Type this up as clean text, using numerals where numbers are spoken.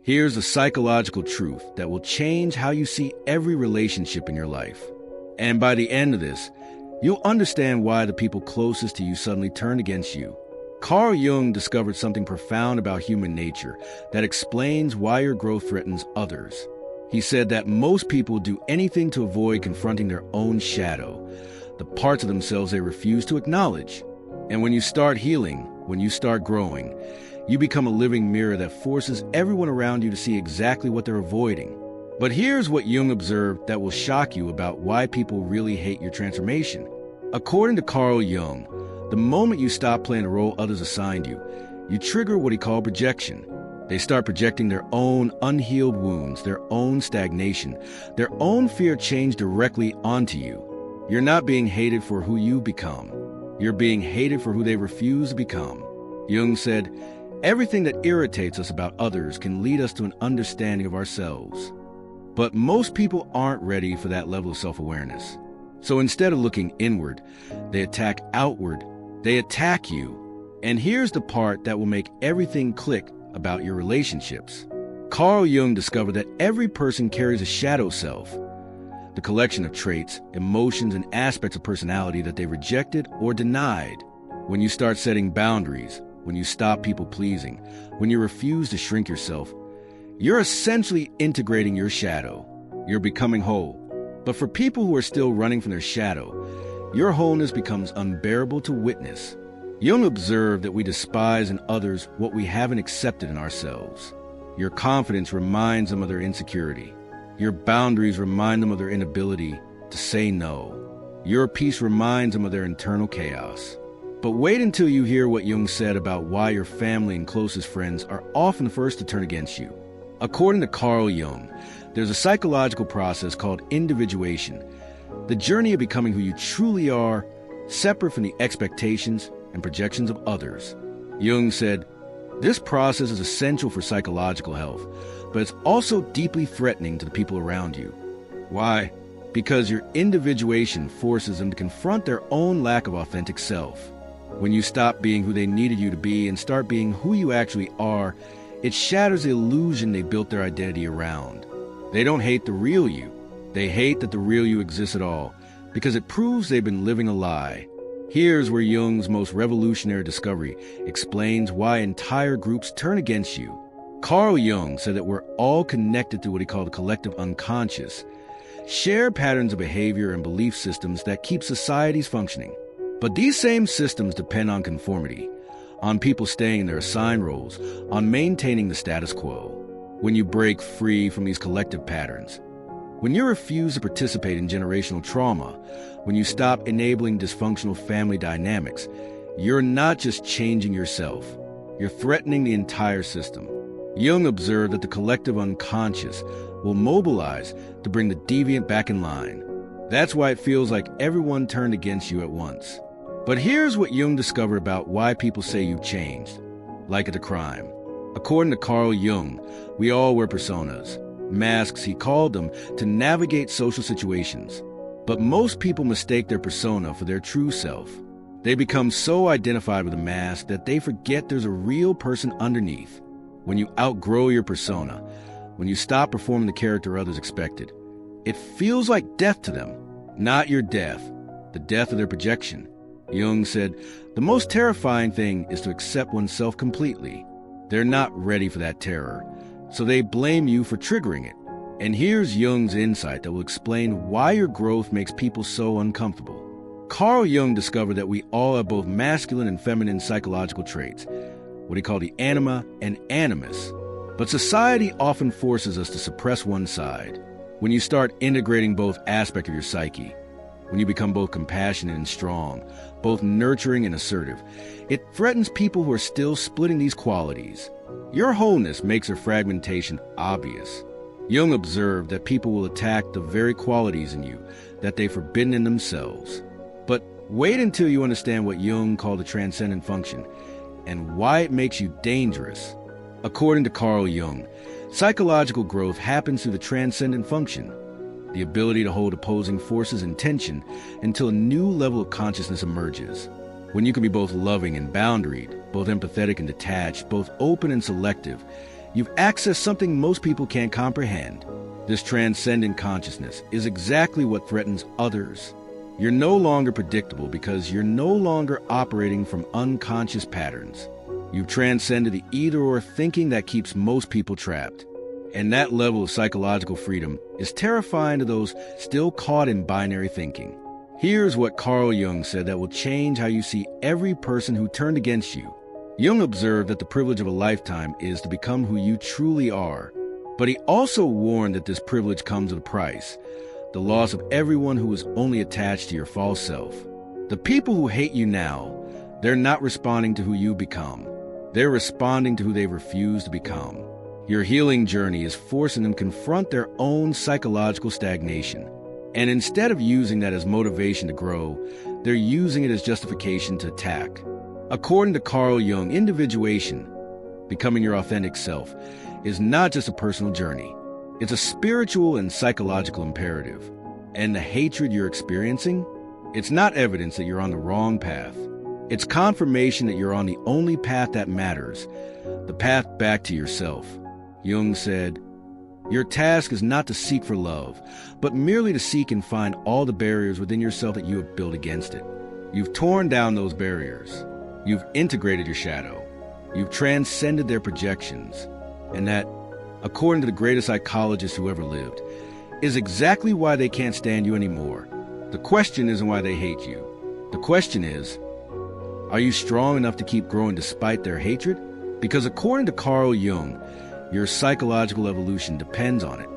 Here's a psychological truth that will change how you see every relationship in your life. And by the end of this, you'll understand why the people closest to you suddenly turn against you. Carl Jung discovered something profound about human nature that explains why your growth threatens others. He said that most people do anything to avoid confronting their own shadow, the parts of themselves they refuse to acknowledge. And when you start healing, when you start growing, you become a living mirror that forces everyone around you to see exactly what they're avoiding. But here's what Jung observed that will shock you about why people really hate your transformation. According to Carl Jung, the moment you stop playing the role others assigned you, you trigger what he called projection. They start projecting their own unhealed wounds, their own stagnation, their own fear change directly onto you. You're not being hated for who you become. You're being hated for who they refuse to become. Jung said, everything that irritates us about others can lead us to an understanding of ourselves. But most people aren't ready for that level of self-awareness. So instead of looking inward, they attack outward. They attack you. And here's the part that will make everything click about your relationships. Carl Jung discovered that every person carries a shadow self, the collection of traits, emotions, and aspects of personality that they rejected or denied. When you start setting boundaries, when you stop people-pleasing, when you refuse to shrink yourself, you're essentially integrating your shadow. You're becoming whole. But for people who are still running from their shadow, your wholeness becomes unbearable to witness. Jung observed that we despise in others what we haven't accepted in ourselves. Your confidence reminds them of their insecurity. Your boundaries remind them of their inability to say no. Your peace reminds them of their internal chaos. But wait until you hear what Jung said about why your family and closest friends are often the first to turn against you. According to Carl Jung, there's a psychological process called individuation, the journey of becoming who you truly are, separate from the expectations and projections of others. Jung said, this process is essential for psychological health, but it's also deeply threatening to the people around you. Why? Because your individuation forces them to confront their own lack of authentic self. When you stop being who they needed you to be and start being who you actually are, it shatters the illusion they built their identity around. They don't hate the real you. They hate that the real you exists at all, because it proves they've been living a lie. Here's where Jung's most revolutionary discovery explains why entire groups turn against you. Carl Jung said that we're all connected through what he called the collective unconscious, shared patterns of behavior and belief systems that keep societies functioning. But these same systems depend on conformity, on people staying in their assigned roles, on maintaining the status quo. When you break free from these collective patterns, when you refuse to participate in generational trauma, when you stop enabling dysfunctional family dynamics, you're not just changing yourself, you're threatening the entire system. Jung observed that the collective unconscious will mobilize to bring the deviant back in line. That's why it feels like everyone turned against you at once. But here's what Jung discovered about why people say you've changed, like it's a crime. According to Carl Jung, we all wear personas, masks he called them, to navigate social situations. But most people mistake their persona for their true self. They become so identified with a mask that they forget there's a real person underneath. When you outgrow your persona, when you stop performing the character others expected, it feels like death to them. Not your death, the death of their projection. Jung said, the most terrifying thing is to accept oneself completely. They're not ready for that terror, so they blame you for triggering it. And here's Jung's insight that will explain why your growth makes people so uncomfortable. Carl Jung discovered that we all have both masculine and feminine psychological traits, what he called the anima and animus. But society often forces us to suppress one side. When you start integrating both aspects of your psyche, when you become both compassionate and strong, both nurturing and assertive, it threatens people who are still splitting these qualities. Your wholeness makes their fragmentation obvious. Jung observed that people will attack the very qualities in you that they've forbidden in themselves. But wait until you understand what Jung called the transcendent function and why it makes you dangerous. According to Carl Jung, psychological growth happens through the transcendent function, the ability to hold opposing forces in tension until a new level of consciousness emerges. When you can be both loving and boundaried, both empathetic and detached, both open and selective, You've accessed something most people can't comprehend. This transcendent consciousness is exactly what threatens others. You're no longer predictable because you're no longer operating from unconscious patterns. You've transcended the either-or thinking that keeps most people trapped. And that level of psychological freedom is terrifying to those still caught in binary thinking. Here's what Carl Jung said that will change how you see every person who turned against you. Jung observed that the privilege of a lifetime is to become who you truly are. But he also warned that this privilege comes at a price, the loss of everyone who is only attached to your false self. The people who hate you now, they're not responding to who you become. They're responding to who they refuse to become. Your healing journey is forcing them to confront their own psychological stagnation. And instead of using that as motivation to grow, they're using it as justification to attack. According to Carl Jung, individuation, becoming your authentic self, is not just a personal journey. It's a spiritual and psychological imperative. And the hatred you're experiencing, it's not evidence that you're on the wrong path. It's confirmation that you're on the only path that matters, the path back to yourself. Jung said, "Your task is not to seek for love, but merely to seek and find all the barriers within yourself that you have built against it. You've torn down those barriers. You've integrated your shadow. You've transcended their projections. And that, according to the greatest psychologist who ever lived, is exactly why they can't stand you anymore. The question isn't why they hate you. The question is, are you strong enough to keep growing despite their hatred? Because according to Carl Jung, your psychological evolution depends on it.